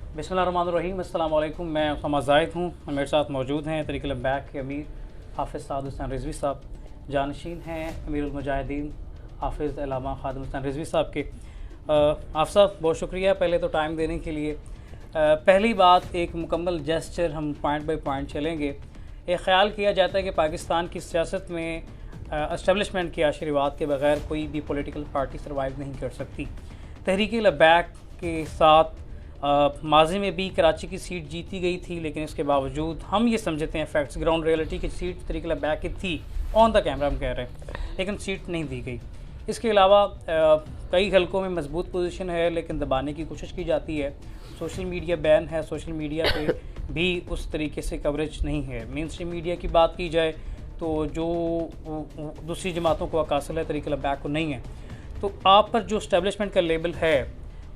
बिस्मिल्लाहिर्रहमानिर्रहीम। अस्सलाम वालेकुम। मैं उसामा ज़ाहिद हूँ। मेरे साथ मौजूद हैं तहरीक बैक के अमीर हाफ़िज़ साद हुसैन रिज़वी साहब, जानशीन हैं अमीरुल मुजाहिदीन हाफ़िज़ अल्लामा ख़ादिम हुसैन रिज़वी साहब के। आप साहब बहुत शुक्रिया पहले तो टाइम देने के लिए। पहली बात, एक मुकम्मल जेस्चर, हम पॉइंट बाई पॉइंट चलेंगे। एक ख़्याल किया जाता है कि पाकिस्तान की सियासत में एस्टेब्लिशमेंट के आशीर्वाद के बगैर कोई भी पॉलिटिकल पार्टी सर्वाइव नहीं कर सकती। तहरीक बैक के साथ माजी में भी कराची की सीट जीती गई थी, लेकिन इसके बावजूद हम ये समझते हैं फैक्ट्स ग्राउंड रियलिटी की सीट तहरीक बैक की थी, ऑन द कैमरा हम कह रहे हैं, लेकिन सीट नहीं दी गई। इसके अलावा कई हलकों में मजबूत पोजीशन है लेकिन दबाने की कोशिश की जाती है। सोशल मीडिया बैन है, सोशल मीडिया पे भी उस तरीके से कवरेज नहीं है। मेन स्ट्रीम मीडिया की बात की जाए तो जो दूसरी जमातों को अकासल है तहरीक बैक को नहीं है। तो आप पर जो इस्टेब्लिशमेंट का लेबल है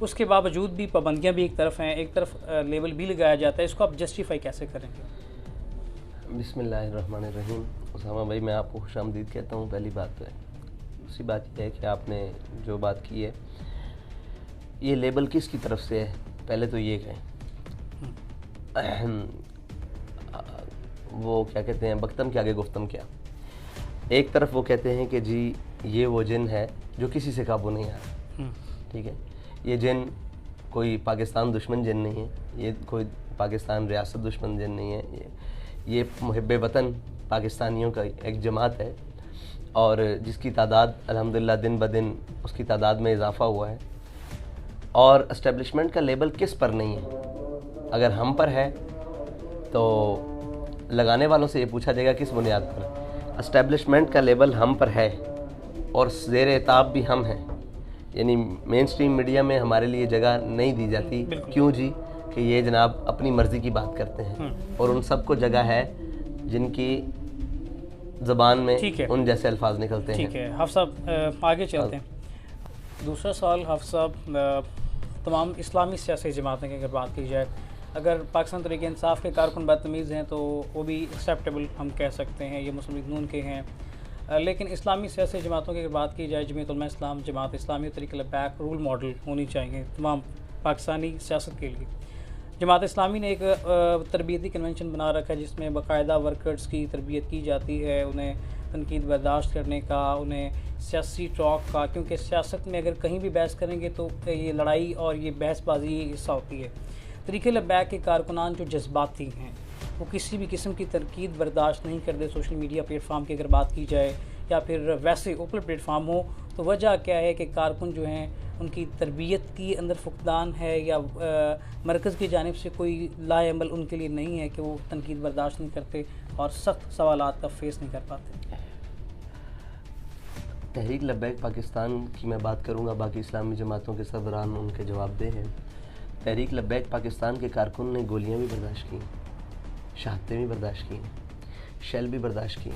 उसके बावजूद भी पाबंदियां भी एक तरफ हैं, एक तरफ लेबल भी लगाया जाता है, इसको आप जस्टिफाई कैसे करेंगे? बिस्मिल्लाहिर्रहमानिर्रहीम। उसामा भाई, मैं आपको खुशामदीद कहता हूँ। पहली बात तो है, दूसरी बात यह है कि आपने जो बात की है, ये लेबल किसकी तरफ से है, पहले तो ये कहें। वो क्या कहते हैं, बख्तम के आगे गुफ्तम क्या। एक तरफ वो कहते हैं कि जी ये वो जिन है जो किसी से काबू नहीं आ रहा, ठीक है। ये जिन कोई पाकिस्तान दुश्मन जिन नहीं है, ये कोई पाकिस्तान रियासत दुश्मन जिन नहीं है, ये मुहिब्बे वतन पाकिस्तानियों का एक जमात है और जिसकी तादाद अल्हम्दुलिल्लाह दिन ब दिन उसकी तादाद में इजाफ़ा हुआ है। और इस्टेब्लिशमेंट का लेबल किस पर नहीं है? अगर हम पर है तो लगाने वालों से ये पूछा जाएगा किस बुनियाद पर। इस्टेब्लिशमेंट का लेबल हम पर है और ज़ेर एताब भी हम हैं, यानी मेन स्ट्रीम मीडिया में हमारे लिए जगह नहीं दी जाती। क्यों जी? कि ये जनाब अपनी मर्ज़ी की बात करते हैं और उन सबको जगह है जिनकी ज़बान में उन जैसे अल्फाज निकलते हैं। ठीक है हाफ़िज़ साहब, आगे चलते हैं। दूसरा सवाल हाफ़िज़ साहब, तमाम इस्लामी सियासी जमातें की अगर बात की जाए, अगर पाकिस्तान तहरीक इंसाफ के कारकुन बदतमीज़ हैं तो वो भी एक्सेप्टेबल हम कह सकते हैं, ये मुस्लिम लीग नून के हैं। लेकिन इस्लामी सियासी जमातों की अगर बात की जाए, जमीयत उलमा इस्लाम, जमात इस्लामी तहरीक बैक रोल मॉडल होनी चाहिए तमाम पाकिस्तानी सियासत के लिए। जमात इस्लामी ने एक तरबियती कन्वेंशन बना रखा है जिसमें बाकायदा वर्कर्स की तरबियत की जाती है, उन्हें तनकीद बर्दाश्त करने का, उन्हें सियासी टॉक का, क्योंकि सियासत में अगर कहीं भी बहस करेंगे तो ये लड़ाई और ये बहसबाजी हिस्सा होती है। तहरीक बैक के कारकुनान जो जज्बाती हैं वो किसी भी किस्म की तनकीद बर्दाश्त नहीं करते। सोशल मीडिया प्लेटफार्म की अगर बात की जाए या फिर वैसे ओपन प्लेटफार्म हो, तो वजह क्या है कि कारकुन जो हैं उनकी तरबियत की अंदर फुकदान है या मरकज़ की जानिब से कोई लाएमल उनके लिए नहीं है कि वो तनकीद बर्दाश्त नहीं करते और सख्त सवालात का फेस नहीं कर पाते। तहरीक लब्बैक पाकिस्तान की मैं बात करूँगा, बाकी इस्लामी जमातों के सरबराहान उनके जवाबदेह हैं। तहरीक लब्बैक पाकिस्तान के कारकुन ने गोलियाँ भी बर्दाश्त की, शहादतें भी बर्दाश्त की, शेल भी बर्दाश्त की,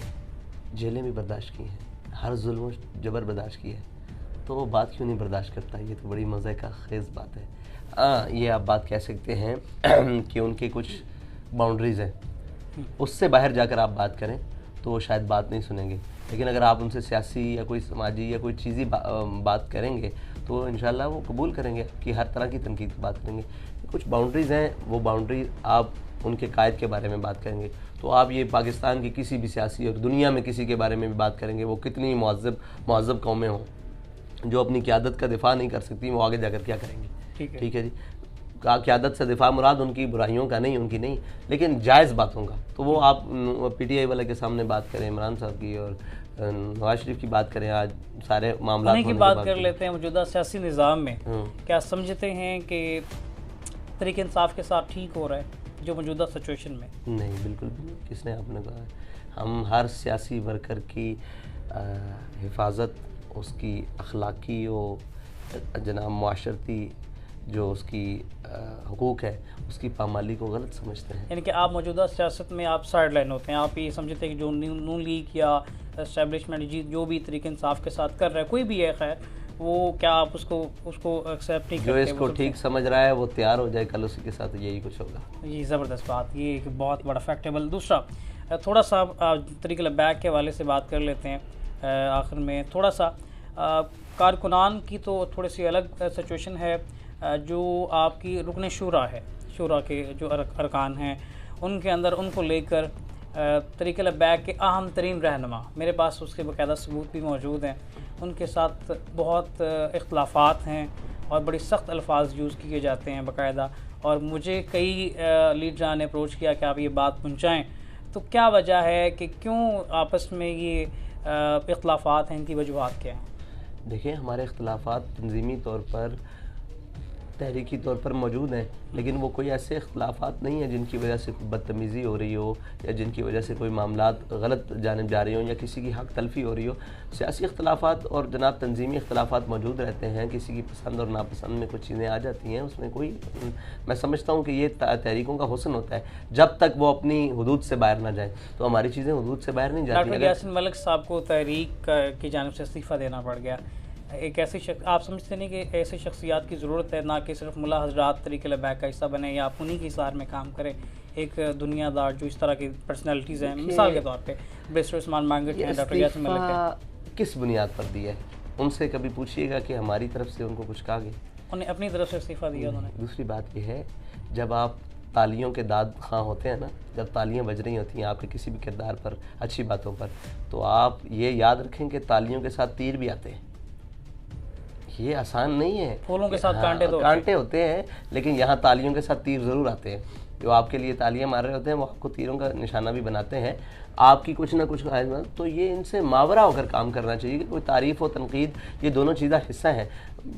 जेलें भी बर्दाश्त की हैं, हर जुल्म जबर बर्दाश्त की है। तो वो बात क्यों नहीं बर्दाश्त करता? ये तो बड़ी मज़े का खेज़ बात है। ये आप बात कह सकते हैं कि उनकी कुछ बाउंड्रीज़ हैं, उससे बाहर जाकर आप बात करें तो वो शायद बात नहीं सुनेंगे। लेकिन अगर आप उनसे सियासी या कोई समाजी या कोई चीज़ी बात करेंगे तो इंशाल्लाह वो कबूल करेंगे कि हर तरह की तनकीद की बात करेंगे। कुछ बाउंड्रीज़ हैं, वो बाउंड्री आप उनके कायद के बारे में बात करेंगे तो आप ये पाकिस्तान की किसी भी सियासी और दुनिया में किसी के बारे में भी बात करेंगे, वो कितनी मुअज़्ज़ब कौमें हों जो अपनी क़यादत का दिफ़ा नहीं कर सकती, वो आगे जाकर क्या करेंगे? ठीक है जी। क़यादत से दिफ़ा मुराद उनकी बुराइयों का नहीं, उनकी नहीं, लेकिन जायज़ बातों का। तो वो आप PTI वाले के सामने बात करें, इमरान साहब की और नवाज शरीफ की बात करें, आज सारे मामला की बात कर लेते हैं। मौजूदा सियासी निज़ाम में क्या समझते हैं कि तहरीक इंसाफ के साथ ठीक हो रहा है जो मौजूदा सिचुएशन में? नहीं, बिल्कुल भी नहीं। किसने आपने कहा है? हम हर सियासी वर्कर की हिफाजत, उसकी अखलाकी और जनाब माशरती जो उसकी हुकूक है उसकी पामाली को गलत समझते हैं। यानी कि आप मौजूदा सियासत में आप साइड लाइन होते हैं, आप ये समझते हैं कि जो नून लीग या एस्टेब्लिशमेंट जो भी तहरीक इंसाफ के साथ कर रहा है, कोई भी है खैर, वो क्या आप उसको एक्सेप्ट नहीं करते? जो इसको ठीक समझ रहा है वो तैयार हो जाए, कल उसी के साथ यही कुछ होगा। ये ज़बरदस्त बात, ये एक बहुत बड़ा फैक्टेबल। दूसरा थोड़ा सा तहरीक बैक के हवाले से बात कर लेते हैं आखिर में। थोड़ा सा कारकुनान की तो थोड़ी सी अलग सिचुएशन है, जो आपकी रुकन शुरा है, शुरा के जो अरकान हैं उनके अंदर उनको लेकर तरीक़े लब्बैक के अहम तरीन रहनुमा, मेरे पास उसके बाकायदा सबूत भी मौजूद हैं, उनके साथ बहुत इख्तलाफात हैं और बड़ी सख्त अल्फाज यूज़ किए जाते हैं बाकायदा। और मुझे कई लीडरान ने अप्रोच किया कि आप ये बात पहुँचाएँ, तो क्या वजह है कि क्यों आपस में ये इख्तलाफात हैं, इनकी वजूहात क्या हैं? देखिए, हमारे इख्तलाफात तंजीमी तौर पर, तहरीकी तौर पर मौजूद हैं, लेकिन वो कोई ऐसे इख्तलाफात नहीं है जिनकी वजह से बदतमीज़ी हो रही हो या जिनकी वजह से कोई मामलात गलत जानिब जा रही हो या किसी की हक तलफी हो रही हो। सियासी इख्तलाफात और जनाब तंजीमी इख्तलाफात मौजूद रहते हैं, किसी की पसंद और नापसंद में कुछ चीज़ें आ जाती हैं, उसमें कोई, मैं समझता हूँ कि ये तहरीकों का हुस्न होता है जब तक वो अपनी हदूद से बाहर ना जाए, तो हमारी चीज़ें हदूद से बाहर नहीं जाती। डॉक्टर यासिन मलिक साहब को तहरीक की जानिब से इस्तीफ़ा देना पड़ गया। एक ऐसी आप समझते नहीं कि ऐसी शख्सियात की ज़रूरत है, ना कि सिर्फ मुल्ला हजरात तरीक़े लब्बैक का हिस्सा बने या आप उन्हीं की इसार में काम करें, एक दुनियादार जो इस तरह की पर्सनैलिटीज़ हैं, मिसाल के तौर पे बैरिस्टर उस्मान मांगट हैं, डॉक्टर यासिन मलिक हैं, किस बुनियाद पर दिया है? उनसे कभी पूछिएगा कि हमारी तरफ से उनको कुछ कहा गया? उन्हें अपनी तरफ से इस्तीफ़ा दिया उन्होंने। दूसरी बात यह है, जब आप तालियों के दाद खां होते हैं ना, जब तालियां बज रही होती हैं आपके किसी भी किरदार पर, अच्छी बातों पर, तो आप ये याद रखें कि तालियों के साथ तीर भी आते हैं। ये आसान नहीं है। फूलों के साथ कांटे होते हैं, लेकिन यहाँ तालियों के साथ तीर ज़रूर आते हैं। जो आपके लिए तालियां मार रहे होते हैं वो आपको तीरों का निशाना भी बनाते हैं, आपकी कुछ ना कुछ। तो ये इनसे मावरा होकर काम करना चाहिए कि कोई तारीफ़ और तनकीद, ये दोनों चीज़ें हिस्सा हैं।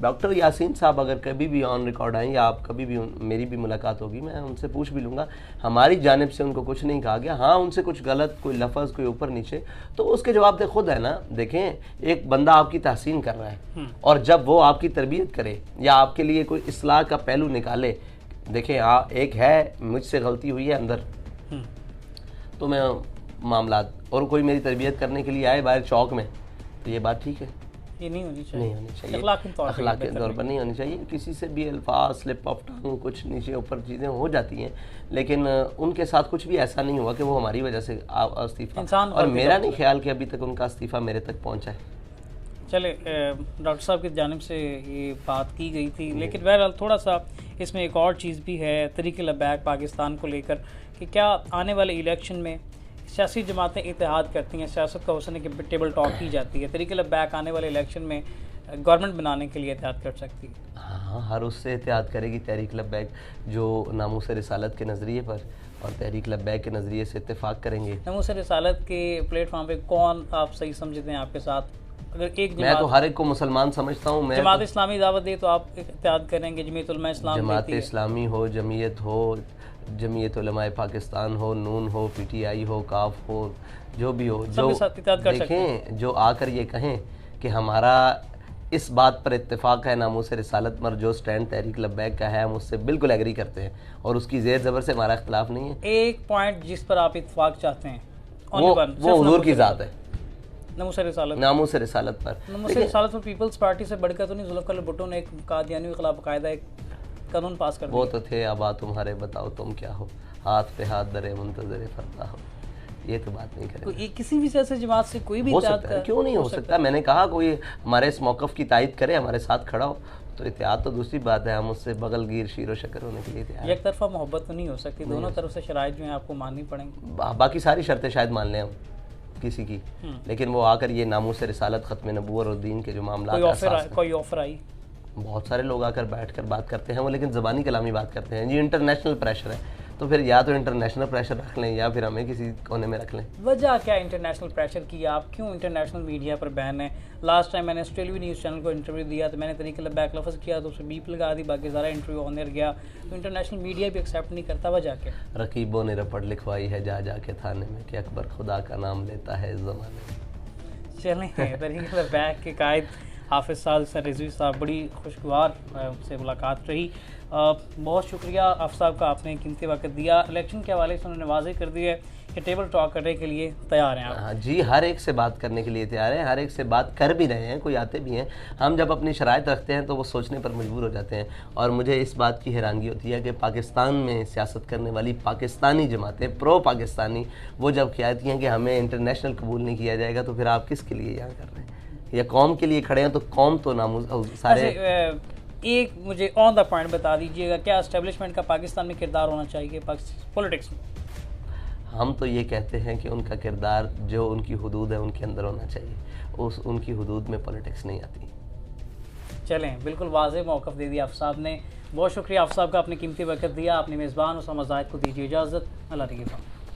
डॉक्टर यासीन साहब अगर कभी भी ऑन रिकॉर्ड आएँ या आप कभी भी मेरी भी मुलाकात होगी, मैं उनसे पूछ भी लूँगा, हमारी जानिब से उनको कुछ नहीं कहा गया। हाँ, उनसे कुछ गलत, कोई लफ्ज़, कोई ऊपर नीचे, तो उसके जवाब दे खुद है ना। देखें, एक बंदा आपकी तहसीन कर रहा है और जब वो आपकी तरबियत करे या आपके लिए कोई इस्लाह का पहलू निकाले, देखें एक है मुझसे गलती हुई है अंदर, तो मैं मामलात, और कोई मेरी तरबियत करने के लिए आए बाहर चौक में, तो ये बात ठीक है, ये नहीं होनी चाहिए, अखलाकी तौर पर नहीं होनी चाहिए। किसी से भी अल्फाज, स्लिप ऑफ टंग, कुछ नीचे ऊपर चीज़ें हो जाती हैं, लेकिन उनके साथ कुछ भी ऐसा नहीं हुआ कि वो हमारी वजह से इस्तीफ़ा, और मेरा नहीं ख्याल कि अभी तक उनका इस्तीफ़ा मेरे तक पहुँचा है। चले, डॉक्टर साहब की जानिब से ये बात की गई थी, लेकिन बहरहाल थोड़ा सा इसमें एक और चीज़ भी है तरीक़े लब्बैक पाकिस्तान को लेकर कि क्या आने वाले इलेक्शन में सियासी जमातें इत्तेहाद करती हैं, सियासत का हुस्न की टेबल टॉक की जाती है, तरीक़े लब्बैक आने वाले इलेक्शन में गवर्नमेंट बनाने के लिए इत्तेहाद कर सकती है? हाँ, हर उससे इत्तेहाद करेगी तहरीक लब्बैक जो नामूस रिसालत के नज़रिए पर और तहरीक लब्बैक के नज़रिए से इत्तेफाक करेंगे। नामूस रिसालत के प्लेटफॉर्म पे कौन आप सही समझते हैं आपके साथ? अगर एक मैं तो हर एक को मुसलमान समझता हूँ। मैं जमात इस्लामी दावत दे तो आप इत्तेहाद करेंगे? जमीयत उलमा इस्लाम, जमात इस्लामी हो, जमीयत हो, जमीयत उलमाए पाकिस्तान हो, नून हो, पीटीआई हो, काफ हो, जो भी हो, जो देखें, जो आकर ये कहें कि हमारा इस बात पर इत्तेफाक है नामूस रिसालत पर, जो स्टैंड तहरीक लब्बैक का है, हम उससे बिल्कुल एग्री करते हैं और उसकी ज़ेर ज़बर से हमारा इख्तिलाफ नहीं है। एक पॉइंट जिस पर आप इत्तेफाक चाहते हैं वो हुजूर की ज़ात है, नामूस रिसालत पर। नामूस रिसालत पर पीपल्स पार्टी से बढ़कर तो नहीं, जुल्फ़िकार भुट्टो ने एक कादियानियों के खिलाफ बाकायदा एक कानून पास कर दिया। वो तो थे, अब तुम्हारे बताओ तुम क्या हो, हाथ पे हाथ दरे मुंतज़िर फरता हो, ये तो बात नहीं करेंगे। किसी भी सियासी जमात से कोई भी हो सकता है, क्यों नहीं हो सकता? मैंने कहा कोई हमारे इस मौक़िफ़ की तायद करे, हमारे साथ खड़ा हो, तो इत्तेहाद तो दूसरी बात है, हम उससे बगलगीर शीरो शक्कर होने के लिए तैयार। एक तरफा मोहब्बत तो नहीं हो सकती, दोनों तरफ से शराइत जो है आपको माननी पड़ेंगी। बाकी सारी शर्तें शायद मान लें हम किसी की, लेकिन वो आकर ये नामूस रिसालत, ख़त्म नबूवत और दीन के जो मामला, कोई ऑफर आई, बहुत सारे लोग आकर बैठकर बात करते हैं, वो लेकिन ज़बानी कलामी बात करते हैं। ये इंटरनेशनल प्रेशर है, तो फिर या तो इंटरनेशनल प्रेशर रख लें या फिर हमें किसी कोने में रख लें। वजह क्या इंटरनेशनल प्रेशर की? आप क्यों इंटरनेशनल मीडिया पर बैन है? लास्ट टाइम मैंने ऑस्ट्रेलिया न्यूज़ चैनल को इंटरव्यू दिया तो मैंने तरीक़े लब्बैक लफ्ज़ किया तो उसे बीप लगा दी, बाकी सारा इंटरव्यू ऑन एयर गया, तो इंटरनेशनल मीडिया भी एक्सेप्ट नहीं करता। वजह क्या? रकीबों ने रपट लिखवाई है जा के थाने में कि अकबर खुदा का नाम लेता है इस ज़माने में। चलें, तरीक़े लब्बैक के कायद हाफिज़ साद हुसैन रिजवी साहब, बड़ी खुशगवार उनसे मुलाकात रही। बहुत शुक्रिया आप साहब का, आपने कीमती वक्त दिया। इलेक्शन के हवाले से उन्होंने वाज़ेह कर दिया है कि टेबल टॉक करने के लिए तैयार हैं आप। हाँ जी, हर एक से बात करने के लिए तैयार हैं, हर एक से बात कर भी रहे हैं, कोई आते भी हैं। हम जब अपनी शराइत रखते हैं तो वो सोचने पर मजबूर हो जाते हैं, और मुझे इस बात की हैरानगी होती है कि पाकिस्तान में सियासत करने वाली पाकिस्तानी जमातें, प्रो पाकिस्तानी, वो जब कहती हैं कि हमें इंटरनेशनल कबूल नहीं किया जाएगा, तो फिर आप किसके लिए यहाँ कर रहे हैं? या कौम के लिए खड़े हैं, तो कौम तो नामूस सारे एक मुझे ऑन द पॉइंट बता दीजिएगा, क्या इस्टेब्लिशमेंट का पाकिस्तान में किरदार होना चाहिए पॉलिटिक्स में? हम तो ये कहते हैं कि उनका किरदार जो उनकी हदूद है उनके अंदर होना चाहिए, उनकी हदूद में पॉलिटिक्स नहीं आती। चलें, बिल्कुल वाज़ेह मौक़िफ़ दे दिया आप साहब ने। बहुत शुक्रिया आप साहब का, अपनी कीमती वक़्त दिया। अपने मेज़बान उसामा ज़ाहिद को दीजिए इजाज़त। अल्लाह निगहबान।